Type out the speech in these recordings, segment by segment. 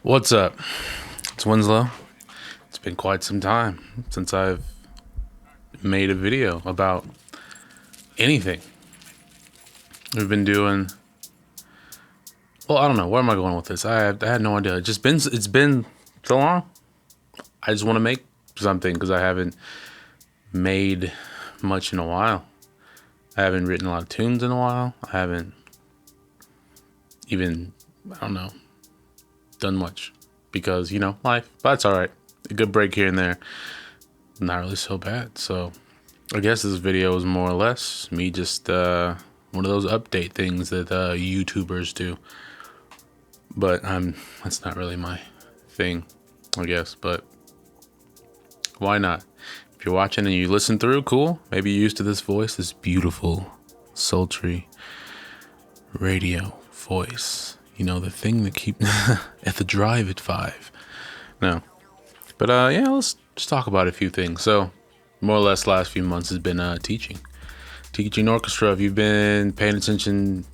What's up? It's Winslow. It's been quite some time since I've made a video about anything. We've been doing, well, I don't know. Where am I going with this? I had no idea. It's been so long. I just want to make something because I haven't made much in a while. I haven't written a lot of tunes in a while. I haven't even, I don't know, done much because, life. But that's all right. A good break here and there. Not really so bad. So I guess this video is more or less me just one of those update things that YouTubers do. But that's not really my thing, I guess. But why not? If you're watching and you listen through, cool. Maybe you're used to this voice, this beautiful, sultry radio voice. The thing that keep at the drive at 5. No. But yeah, let's just talk about a few things. So more or less last few months has been teaching orchestra. If you've been paying attention,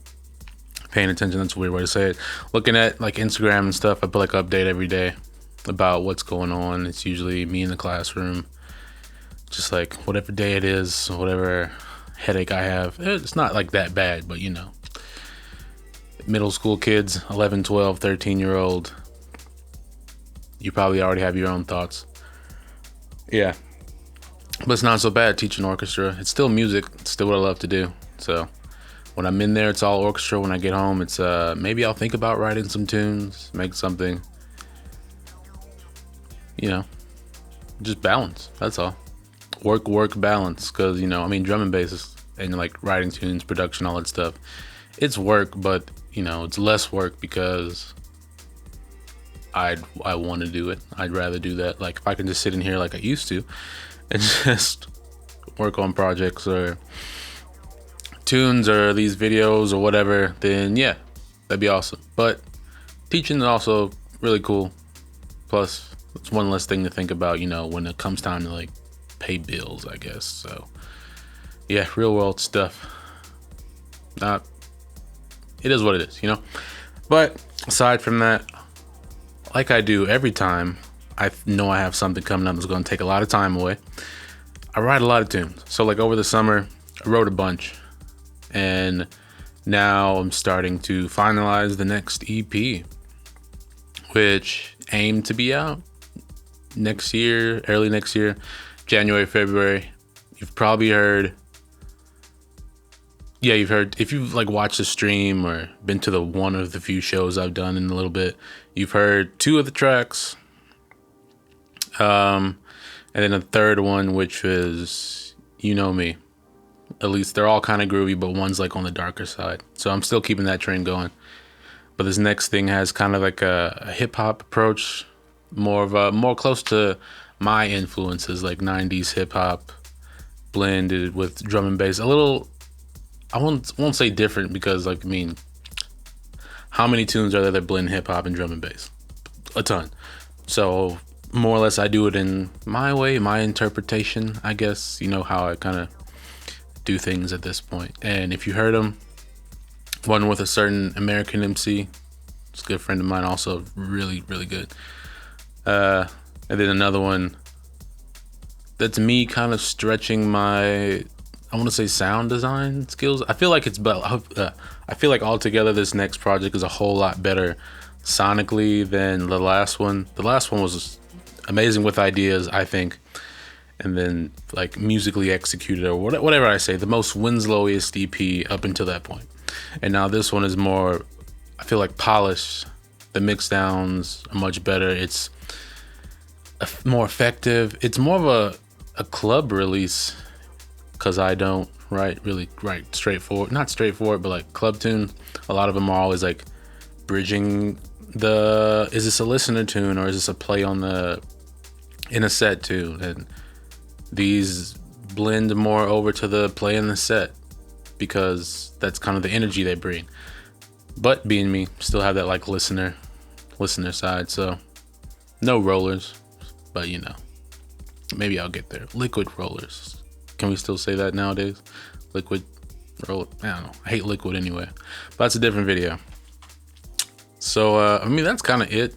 that's a weird way to say it. Looking at like Instagram and stuff, I put like an update every day about what's going on. It's usually me in the classroom, just like whatever day it is, whatever headache I have. It's not like that bad, but middle school kids, 11, 12, 13-year-old, you probably already have your own thoughts. Yeah. But it's not so bad teaching orchestra. It's still music. It's still what I love to do. So when I'm in there, it's all orchestra. When I get home, it's maybe I'll think about writing some tunes, make something. Just balance. That's all. Work, balance. Because, drum and bass and like writing tunes, production, all that stuff. It's work, but it's less work because I want to do it. I'd rather do that. Like if I can just sit in here like I used to and just work on projects or tunes or these videos or whatever, then yeah, that'd be awesome. But teaching is also really cool. Plus, it's one less thing to think about, when it comes time to like pay bills, I guess. So yeah, real world stuff. It is what it is, But aside from that, like I do every time I know I have something coming up that's going to take a lot of time away, I write a lot of tunes. So like over the summer, I wrote a bunch. And now I'm starting to finalize the next EP, which aimed to be out next year, early next year, January, February. You've probably heard. Yeah, you've heard, if you've like watched the stream or been to the one of the few shows I've done in a little bit, you've heard 2 of the tracks. And then a third one, which is, me. At least they're all kind of groovy, but one's like on the darker side. So I'm still keeping that train going. But this next thing has kind of like a hip hop approach, more close to my influences, like 90s hip hop blended with drum and bass. A little, I won't say different because how many tunes are there that blend hip hop and drum and bass? A ton. So more or less I do it in my way, my interpretation, I guess, how I kind of do things at this point. And if you heard them, one with a certain American MC, it's a good friend of mine, also really, really good. And then another one that's me kind of stretching my, I want to say sound design skills. I feel like I feel like altogether this next project is a whole lot better sonically than the last one. The last one was amazing with ideas, I think, and then like musically executed or whatever I say, the most Winslowiest EP up until that point. And now this one is more, I feel like polished. The mix downs are much better. It's more effective. It's more of a club release. Because I don't write straightforward, not straightforward, but like club tune. A lot of them are always like bridging is this a listener tune or is this a play in a set tune? And these blend more over to the play in the set because that's kind of the energy they bring. But being me, still have that like listener side. So no rollers, but maybe I'll get there. Liquid rollers. Can we still say that nowadays? Liquid roll. I don't know. I hate liquid anyway. But that's a different video. So, that's kind of it.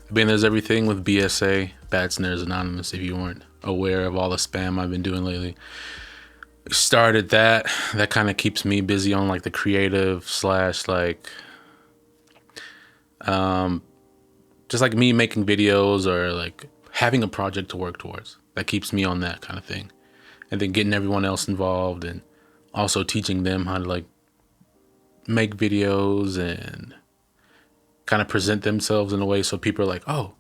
I mean, there's everything with BSA, Bad Snares Anonymous, if you weren't aware of all the spam I've been doing lately. Started that kind of keeps me busy on like the creative slash like just like me making videos or like having a project to work towards. That keeps me on that kind of thing. And then getting everyone else involved and also teaching them how to like make videos and kind of present themselves in a way so people are like, oh,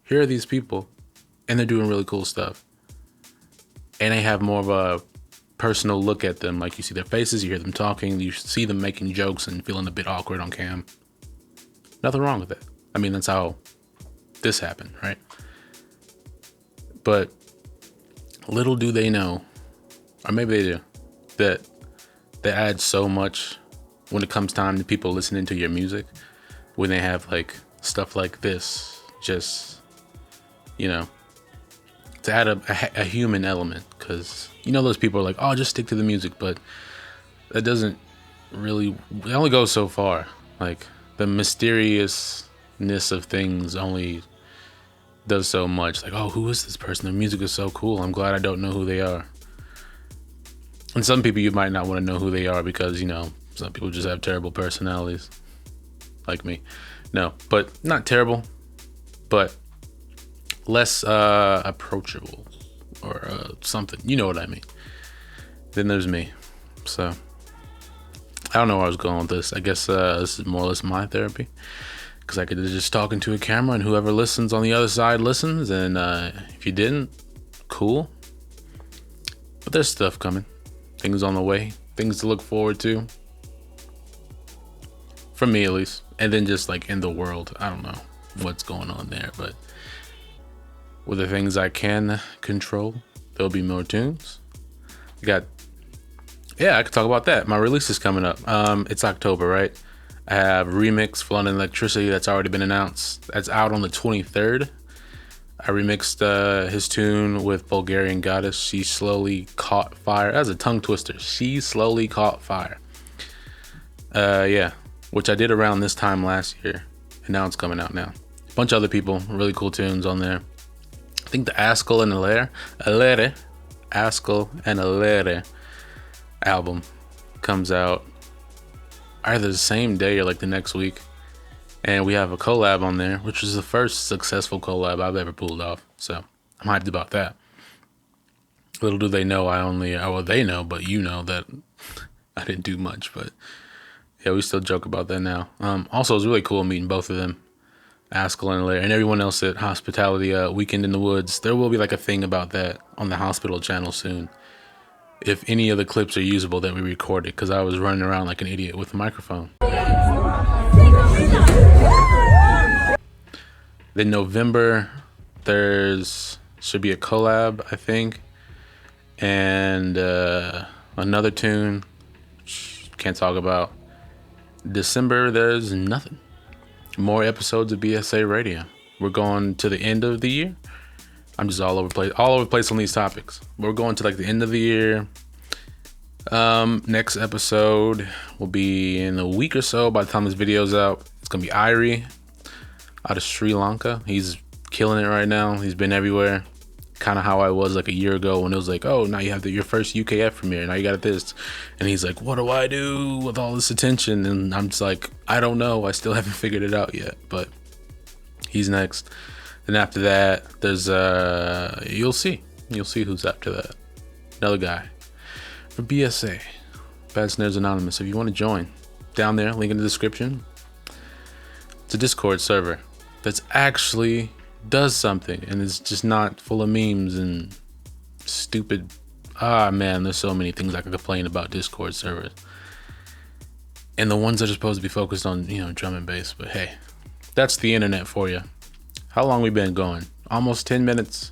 here are these people and they're doing really cool stuff. And they have more of a personal look at them. Like you see their faces, you hear them talking, you see them making jokes and feeling a bit awkward on cam. Nothing wrong with it. I mean, that's how this happened, right? But little do they know, or maybe they do, that adds so much when it comes time to people listening to your music, when they have like stuff like this, just, you know, to add a human element. Because you know those people are like, oh, just stick to the music, but that doesn't really, it only goes so far. Like the mysteriousness of things only does so much. Like, oh, who is this person? Their music is so cool. I'm glad I don't know who they are. And some people you might not want to know who they are because, you know, some people just have terrible personalities, like me. No, but not terrible, but less approachable or something. You know what I mean. Then there's me. So I don't know where I was going with this. I guess this is more or less my therapy, because I could just talk into a camera and whoever listens on the other side listens. And if you didn't, cool. But there's stuff coming. Things on the way. Things to look forward to. For me, at least. And then just like in the world. I don't know what's going on there. But with the things I can control, there'll be more tunes. I could talk about that. My release is coming up. It's October, right? I have Remix for London Electricity that's already been announced. That's out on the 23rd. I remixed his tune with Bulgarian Goddess. She Slowly Caught Fire. That's a tongue twister. She Slowly Caught Fire. Which I did around this time last year. And now it's coming out now. A bunch of other people. Really cool tunes on there. I think the Askel and Alere album comes out either the same day or like the next week. And we have a collab on there, which is the first successful collab I've ever pulled off. So I'm hyped about that. Little do they know they know, but you know that I didn't do much. But yeah, we still joke about that now. Also, it was really cool meeting both of them, Askel and Lair, and everyone else at Hospitality Weekend in the Woods. There will be like a thing about that on the Hospital channel soon, if any of the clips are usable that we recorded, because I was running around like an idiot with a microphone. Then November, should be a collab, I think, and another tune, can't talk about. December, there's nothing. More episodes of BSA Radio. We're going to the end of the year. I'm just all over the place on these topics. We're going to like the end of the year. Next episode will be in a week or so. By the time this video's out, it's gonna be Irie out of Sri Lanka. He's killing it right now. He's been everywhere. Kind of how I was like a year ago when it was like, oh, now you have your first UKF premiere. Now you got this. And he's like, what do I do with all this attention? And I'm just like, I don't know. I still haven't figured it out yet. But he's next. Then after that, there's you'll see who's after that. Another guy for BSA, Bad Snares Anonymous. If you want to join, down there, link in the description. It's a Discord server that's actually does something, and it's just not full of memes and stupid. Man, there's so many things I could complain about Discord servers, and the ones that are supposed to be focused on, you know, drum and bass. But hey, that's the internet for you. How long we been going? Almost 10 minutes.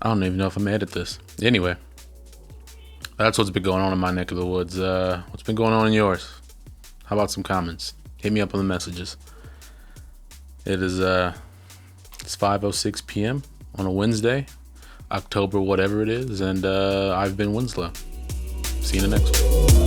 I don't even know if I'm gonna edit this. Anyway, that's what's been going on in my neck of the woods. What's been going on in yours? How about some comments? Hit me up on the messages. It is it's 5:06 p.m. on a Wednesday, October whatever it is, and I've been Winslow. See you in the next one.